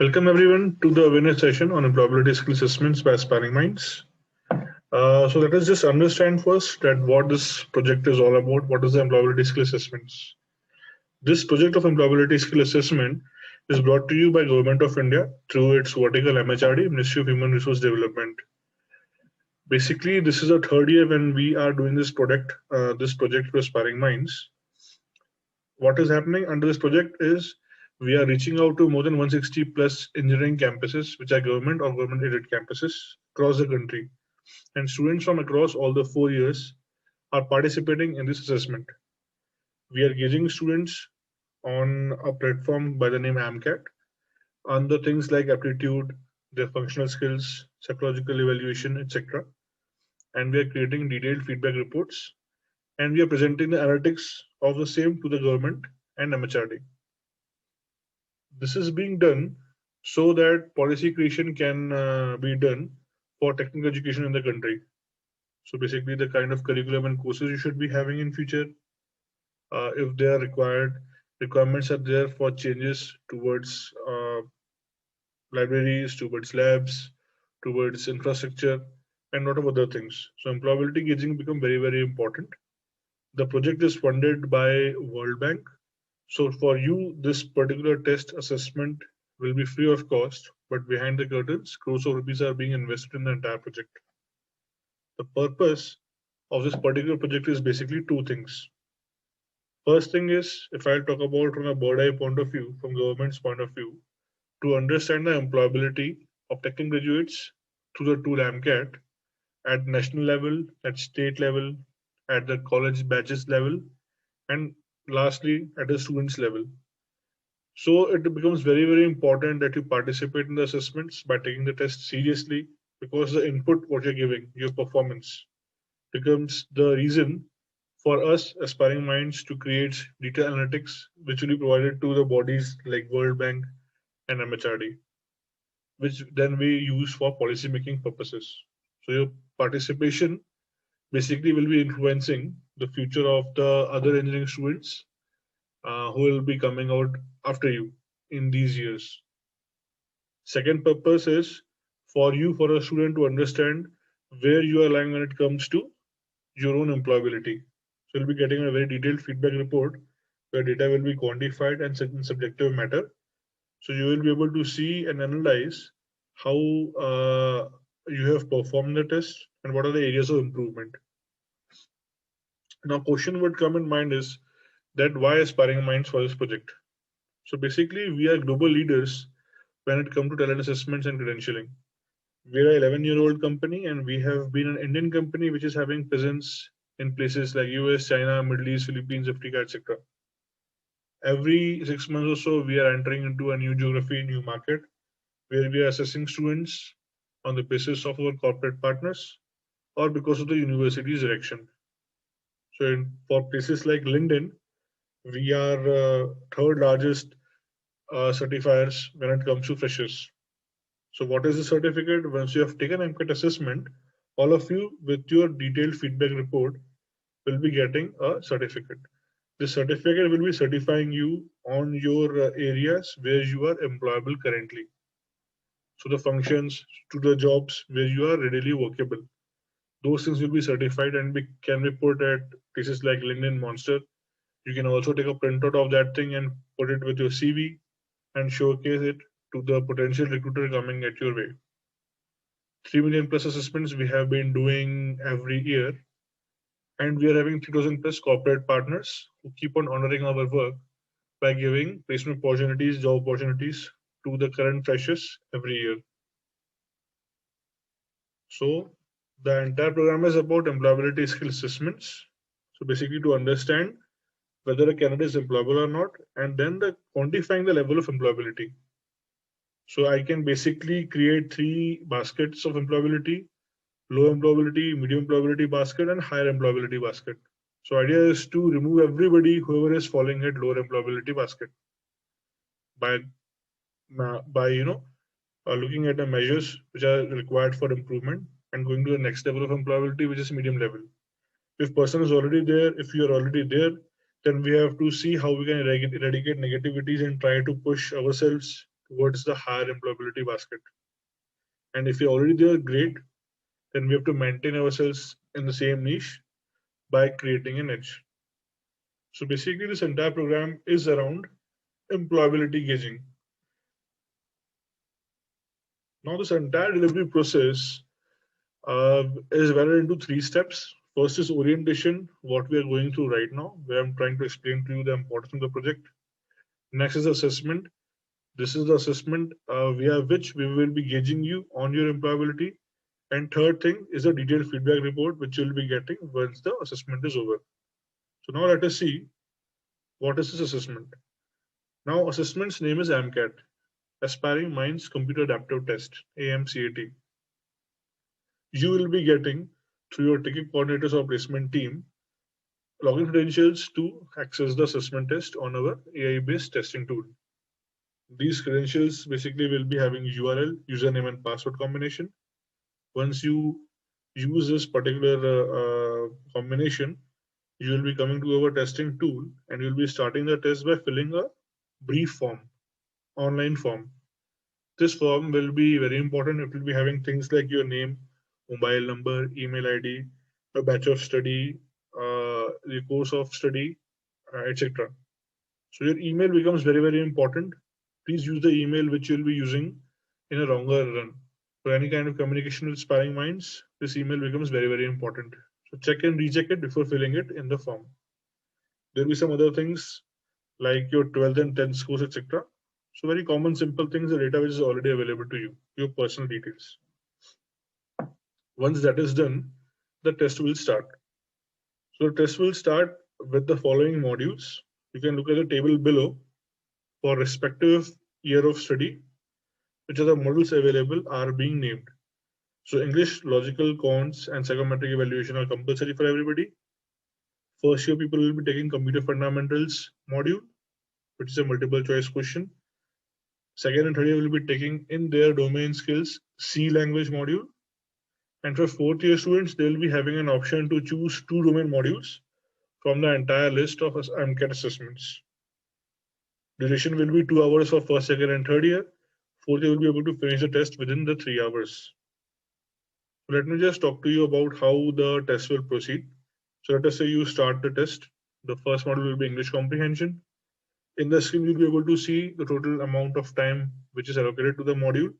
Welcome everyone to the awareness session on employability skill assessments by Aspiring Minds. So let us just understand first that what this project is all about. What is the employability skill assessments? This project of employability skill assessment is brought to you by Government of India through its vertical MHRD, Ministry of Human Resource Development. Basically, this is our third year when we are doing this project for Aspiring Minds. What is happening under this project is we are reaching out to more than 160 plus engineering campuses, which are government or government aided campuses across the country. And students from across all the 4 years are participating in this assessment. We are gauging students on a platform by the name AMCAT on the things like aptitude, their functional skills, psychological evaluation, etc. And we are creating detailed feedback reports and we are presenting the analytics of the same to the government and MHRD. This is being done so that policy creation can be done for technical education in the country. So basically, the kind of curriculum and courses you should be having in future, if they are required, requirements are there for changes towards libraries, towards labs, towards infrastructure, and a lot of other things. So employability gauging become very important. The project is funded by World Bank. So for you, this particular test assessment will be free of cost, but behind the curtains, crores of rupees are being invested in the entire project. The purpose of this particular project is basically two things. First thing is, if I'll talk about from a bird eye point of view, from government's point of view, to understand the employability of technical graduates through the tool AMCAT at national level, at state level, at the college batches level, and lastly at the students level. So it becomes very important that you participate in the assessments by taking the test seriously because the input what you're giving, your performance, becomes the reason for us aspiring minds to create detailed analytics which will be provided to the bodies like World Bank and MHRD, which then we use for policy making purposes. So your participation basically will be influencing the future of the other engineering students who will be coming out after you in these years. Second purpose is for you, for a student to understand where you are lying when it comes to your own employability. So you'll be getting a very detailed feedback report where data will be quantified and in subjective matter. So you will be able to see and analyze how you have performed the test and what are the areas of improvement. Now, question would come in mind is that why aspiring minds for this project? So basically, we are global leaders when it comes to talent assessments and credentialing. We're an 11-year-old company and we have been an Indian company which is having presence in places like US, China, Middle East, Philippines, Africa, etc. Every 6 months or so, we are entering into a new geography, new market, where we are assessing students on the basis of our corporate partners or because of the university's direction. So for places like Linden, we are third largest certifiers when it comes to freshers. So what is the certificate? Once you have taken MCAT assessment, all of you with your detailed feedback report will be getting a certificate. This certificate will be certifying you on your areas where you are employable currently. So the functions to the jobs where you are readily workable. Those things will be certified and can be put at places like LinkedIn Monster. You can also take a printout of that thing and put it with your CV and showcase it to the potential recruiter coming at your way. 3 million plus assessments we have been doing every year, and we are having 3,000 plus corporate partners who keep on honoring our work by giving placement opportunities, job opportunities to the current freshers every year. So the entire program is about employability skill assessments. So basically to understand whether a candidate is employable or not, and then the quantifying the level of employability. So I can basically create three baskets of employability: low employability, medium employability basket, and higher employability basket. So idea is to remove everybody whoever is falling at lower employability basket by looking at the measures which are required for improvement and going to the next level of employability, which is medium level. If person is already there, if you are already there, then we have to see how we can eradicate negativities and try to push ourselves towards the higher employability basket. And if you're already there, great. Then we have to maintain ourselves in the same niche by creating an edge. So basically, this entire program is around employability gauging. Now, this entire delivery process is divided into 3 steps. First is orientation, what we are going through right now, where I'm trying to explain to you the importance of the project. Next is assessment. This is the assessment via which we will be gauging you on your employability. And third thing is a detailed feedback report, which you'll be getting once the assessment is over. So now let us see what is this assessment. Now, assessment's name is AMCAT, Aspiring Minds Computer Adaptive Test, AMCAT. You will be getting through your ticket coordinators or placement team login credentials to access the assessment test on our AI-based testing tool. These credentials basically will be having URL, username and password combination. Once you use this particular combination, you will be coming to our testing tool and you'll be starting the test by filling a brief form, online form. This form will be very important. It will be having things like your name, mobile number, email ID, a batch of study, the course of study, etc. So your email becomes very, very important. Please use the email which you'll be using in a longer run. For any kind of communication with aspiring minds, this email becomes very, very important. So check and recheck it before filling it in the form. There'll be some other things like your 12th and 10th scores, etc. So very common, simple things, the data which is already available to you, your personal details. Once that is done, the test will start. So the test will start with the following modules. You can look at the table below for respective year of study, which are the modules available are being named. So English, logical, quants, and psychometric evaluation are compulsory for everybody. First year people will be taking computer fundamentals module, which is a multiple choice question. Second and third year will be taking in their domain skills C language module. And for fourth year students, they will be having an option to choose 2 domain modules from the entire list of AMCAT assessments. Duration will be 2 hours for first, second, and third year. Fourth year will be able to finish the test within the 3 hours. Let me just talk to you about how the test will proceed. So let us say you start the test. The first module will be English comprehension. In the screen, you'll be able to see the total amount of time which is allocated to the module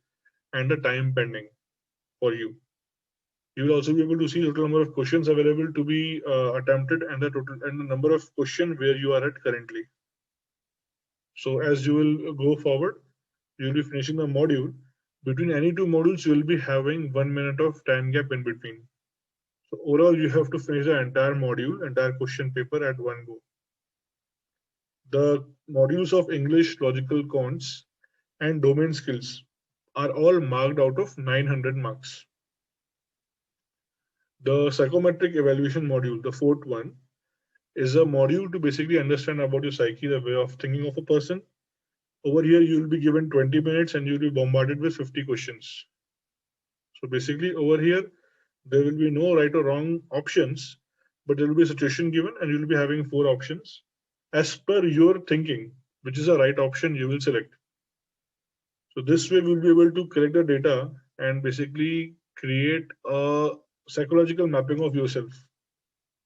and the time pending for you. You will also be able to see the total number of questions available to be attempted and the number of questions where you are at currently. So as you will go forward, you will be finishing the module. Between any 2 modules, you will be having 1 minute of time gap in between. So overall, you have to finish the entire module, entire question paper at one go. The modules of English, logical, quants, and domain skills are all marked out of 900 marks. The psychometric evaluation module, the fourth one, is a module to basically understand about your psyche, the way of thinking of a person. Over here, you will be given 20 minutes and you'll be bombarded with 50 questions. So basically over here, there will be no right or wrong options, but there will be a situation given and you'll be having 4 options. As per your thinking, which is the right option, you will select. So this way we'll be able to collect the data and basically create a psychological mapping of yourself.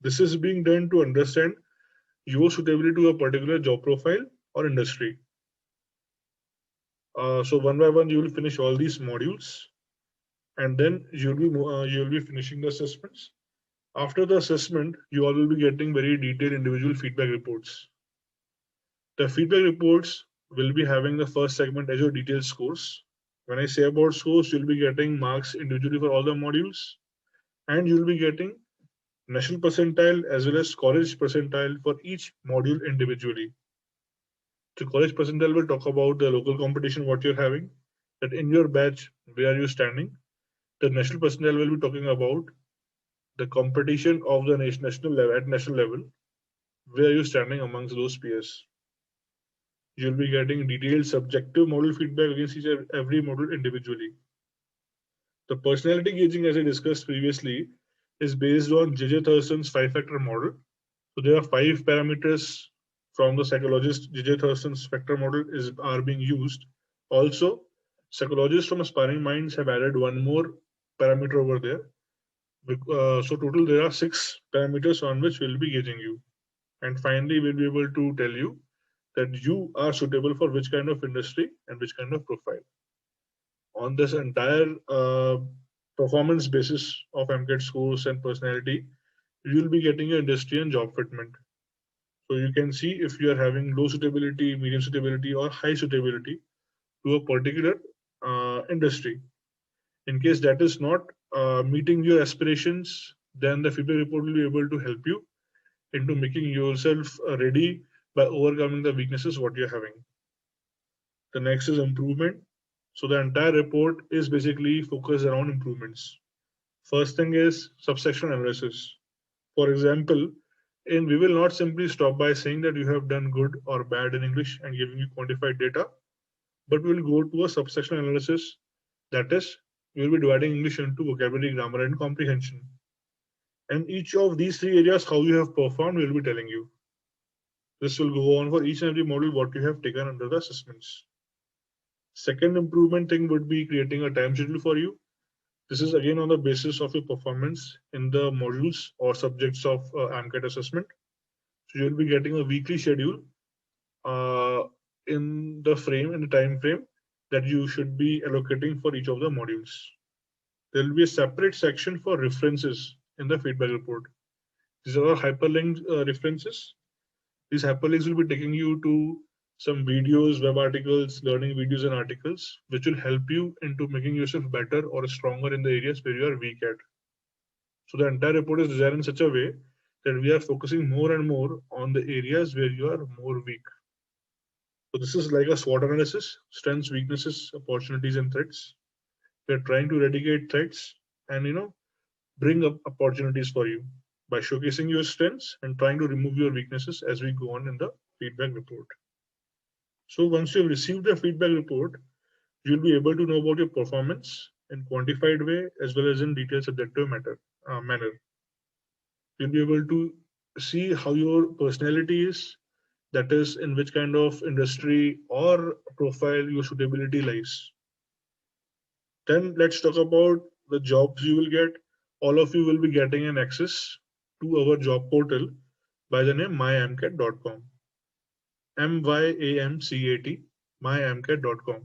This is being done to understand your suitability to a particular job profile or industry. So one by one, you will finish all these modules, and then you'll be finishing the assessments. After the assessment, you all will be getting very detailed individual feedback reports. The feedback reports will be having the first segment as your detailed scores. When I say about scores, you'll be getting marks individually for all the modules, and you'll be getting national percentile as well as college percentile for each module individually. The college percentile will talk about the local competition, what you're having, that in your batch, where are you standing. The national percentile will be talking about the competition of the national level at national level, where are you standing amongst those peers. You'll be getting detailed subjective model feedback against each every model individually. The personality gauging, as I discussed previously, is based on J.J. Thurston's 5-factor model. So there are 5 parameters from the psychologist J.J. Thurston's factor model are being used Also, psychologists from Aspiring Minds have added one more parameter over there. So total there are 6 parameters on which we'll be gauging you. And finally, we'll be able to tell you that you are suitable for which kind of industry and which kind of profile. On this entire performance basis of MCAT scores and personality, you'll be getting your industry and job fitment. So you can see if you are having low suitability, medium suitability, or high suitability to a particular industry. In case that is not meeting your aspirations, then the feedback report will be able to help you into making yourself ready by overcoming the weaknesses what you're having. The next is improvement. So the entire report is basically focused around improvements. First thing is subsection analysis. For example, we will not simply stop by saying that you have done good or bad in English and giving you quantified data, but we will go to a subsection analysis. That is, we will be dividing English into vocabulary, grammar, and comprehension. And each of these 3 areas, how you have performed, we will be telling you. This will go on for each and every module what you have taken under the assessments. Second improvement thing would be creating a time schedule for you. This is again on the basis of your performance in the modules or subjects of AMCAT assessment. So you'll be getting a weekly schedule in the time frame that you should be allocating for each of the modules. There will be a separate section for references in the feedback report. These are hyperlinked references. These hyperlinks will be taking you to some videos, web articles, learning videos and articles, which will help you into making yourself better or stronger in the areas where you are weak at. So the entire report is designed in such a way that we are focusing more and more on the areas where you are more weak. So this is like a SWOT analysis: strengths, weaknesses, opportunities, and threats. We are trying to eradicate threats and bring up opportunities for you by showcasing your strengths and trying to remove your weaknesses as we go on in the feedback report. So once you've received the feedback report, you'll be able to know about your performance in quantified way as well as in detailed subjective manner. You'll be able to see how your personality is, that is in which kind of industry or profile your suitability lies. Then let's talk about the jobs you will get. All of you will be getting an access to our job portal by the name myamcat.com. MYAMCAT, myamcat.com.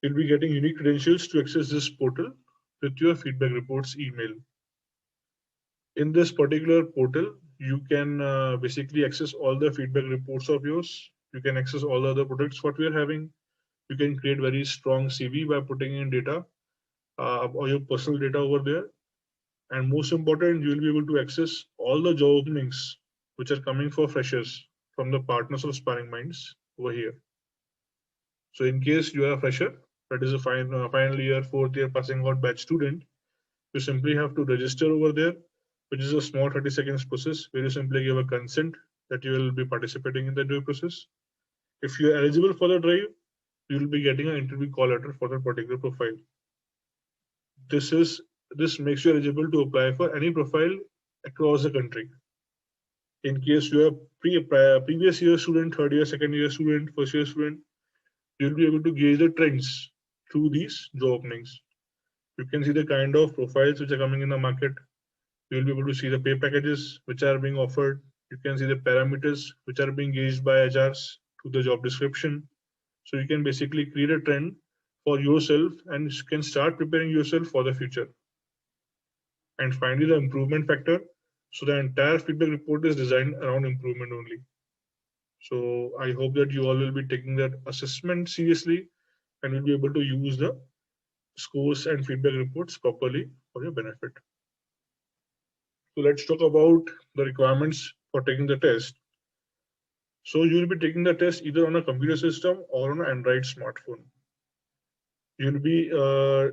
You'll be getting unique credentials to access this portal with your feedback reports email. In this particular portal, you can basically access all the feedback reports of yours. You can access all the other products what we are having. You can create very strong CV by putting in data or your personal data over there. And most important, you will be able to access all the job openings which are coming for freshers from the partners of Aspiring Minds over here. So in case you are a fresher, that is a final year, 4th year passing out batch student, you simply have to register over there, which is a small 30 seconds process where you simply give a consent that you will be participating in the drive process. If you are eligible for the drive, you will be getting an interview call letter for that particular profile. This makes you eligible to apply for any profile across the country. In case you are previous year student, 3rd year, 2nd year student, 1st year student, you'll be able to gauge the trends through these job openings. You can see the kind of profiles which are coming in the market. You'll be able to see the pay packages which are being offered. You can see the parameters which are being gauged by HRs to the job description. So you can basically create a trend for yourself and you can start preparing yourself for the future. And finally, the improvement factor. So the entire feedback report is designed around improvement only. So I hope that you all will be taking that assessment seriously and will be able to use the scores and feedback reports properly for your benefit. So let's talk about the requirements for taking the test. So you will be taking the test either on a computer system or on an Android smartphone. You'll be,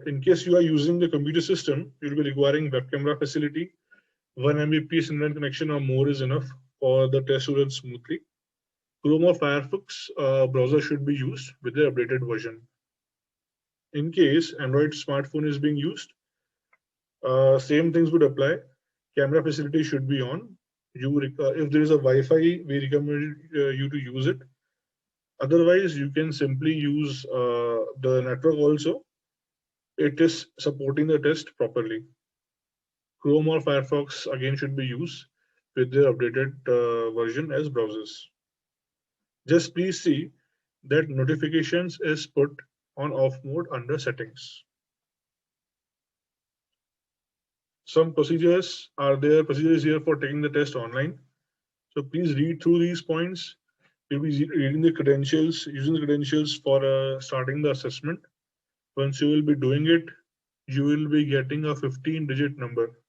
in case you are using the computer system, you'll be requiring web camera facility. 1 Mbps internet connection or more is enough for the test to run smoothly. Chrome or Firefox browser should be used with the updated version. In case Android smartphone is being used, same things would apply. Camera facility should be on. If there is a Wi-Fi, we recommend you to use it. Otherwise, you can simply use the network also. It is supporting the test properly. Chrome or Firefox again should be used with their updated version as browsers. Just please see that notifications is put on off mode under settings. Some procedures are there, procedures here for taking the test online. So please read through these points. You'll be reading the credentials, using the credentials for starting the assessment. Once you will be doing it, you will be getting a 15-digit number,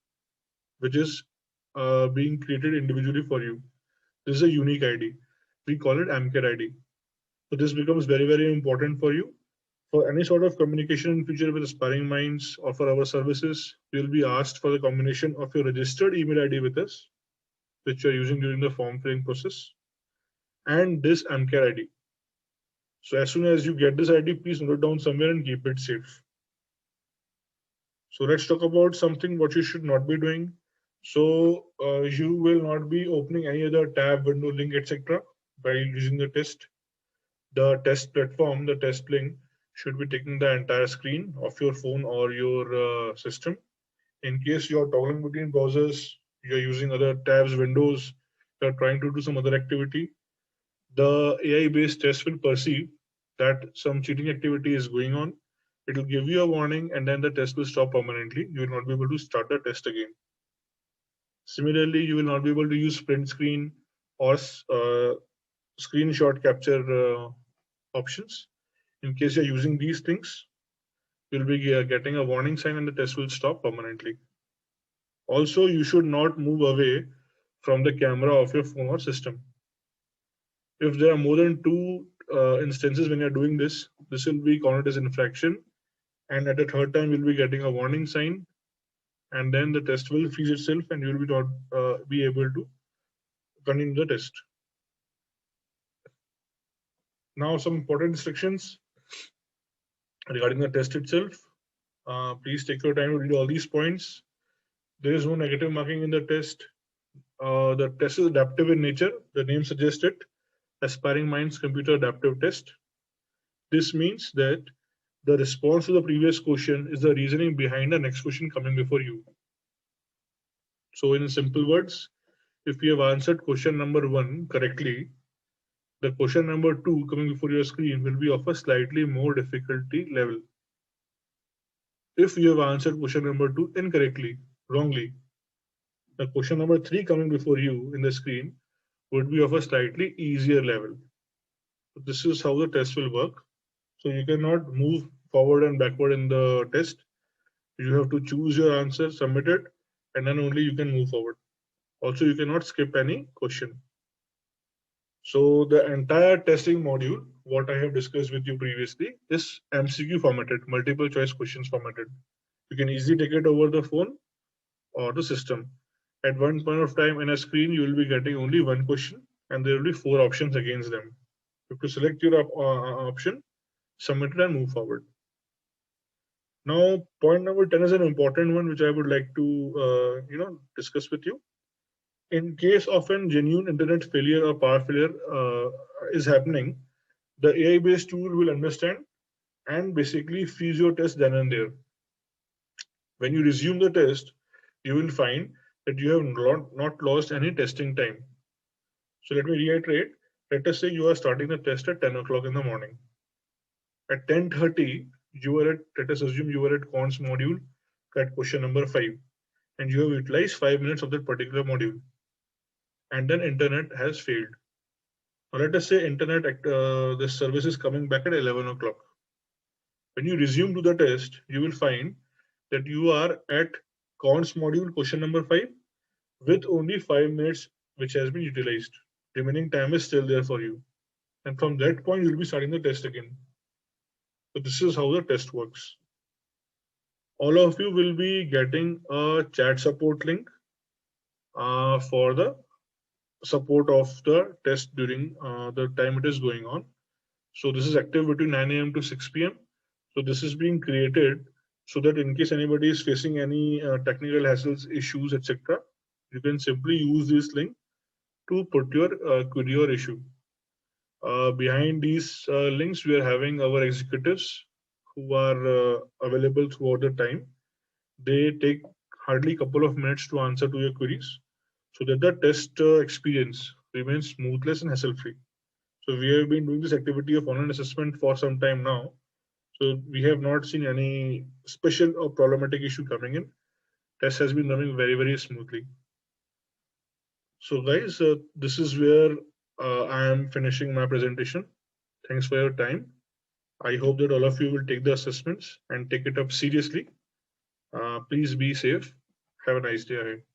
which is being created individually for you. This is a unique ID. We call it AMCAR ID. So this becomes very, very important for you. For any sort of communication in future with aspiring minds or for our services, you will be asked for the combination of your registered email ID with us, which you are using during the form filling process, and this AMCAR ID. So as soon as you get this ID, please note it down somewhere and keep it safe. So let's talk about something what you should not be doing. So you will not be opening any other tab, window, link, etc. while using the test. The test platform, the test link, should be taking the entire screen of your phone or your system. In case you're toggling between browsers, you're using other tabs, windows, you're trying to do some other activity, the AI-based test will perceive that some cheating activity is going on. It will give you a warning and then the test will stop permanently. You will not be able to start the test again. Similarly, you will not be able to use print screen or screenshot capture options. In case you're using these things, you'll be getting a warning sign and the test will stop permanently. Also, you should not move away from the camera of your phone or system. If there are more than two instances when you're doing this, this will be counted as infraction. And at the third time, you'll be getting a warning sign. And then the test will freeze itself and you will be not be able to continue the test. Now, some important instructions regarding the test itself. Please take your time to read all these points. There is no negative marking in the test. The test is adaptive in nature. The name suggests it. Aspiring Minds Computer Adaptive Test. This means that the response to the previous question is the reasoning behind the next question coming before you. So in simple words, if you have answered question number 1 correctly, the question number 2 coming before your screen will be of a slightly more difficulty level. If you have answered question number 2 incorrectly, wrongly, the question number 3 coming before you in the screen would be of a slightly easier level. So this is how the test will work. So you cannot move forward and backward in the test. You have to choose your answer, submit it, and then only you can move forward. Also, you cannot skip any question. So the entire testing module, what I have discussed with you previously, is MCQ formatted, multiple choice questions formatted. You can easily take it over the phone or the system. At one point of time in a screen, you will be getting only one question and there will be 4 options against them. You have to select your option, submit it and move forward. Now, point number 10 is an important one, which I would like to discuss with you. In case of a genuine internet failure or power failure is happening, the AI-based tool will understand and basically freeze your test then and there. When you resume the test, you will find that you have not lost any testing time. So let me reiterate. Let us say you are starting the test at 10 o'clock in the morning. At 10:30, let us assume you were at cons module at question number 5, and you have utilized 5 minutes of that particular module, and then internet has failed. Now let us say internet this service is coming back at 11 o'clock. When you resume to the test, you will find that you are at cons module question number 5 with only 5 minutes which has been utilized. Remaining time is still there for you. And from that point, you'll be starting the test again. So this is how the test works. All of you will be getting a chat support link for the support of the test during the time it is going on. So this is active between 9 a.m. to 6 p.m. So this is being created so that in case anybody is facing any technical hassles, issues, etc., you can simply use this link to put your query or issue. Behind these links, we are having our executives who are available throughout the time. They take hardly a couple of minutes to answer to your queries so that the test experience remains smoothless and hassle-free. So we have been doing this activity of online assessment for some time now. So we have not seen any special or problematic issue coming in. Test has been running very, very smoothly. So guys, this is where I am finishing my presentation. Thanks for your time. I hope that all of you will take the assessments and take it up seriously. Please be safe. Have a nice day ahead.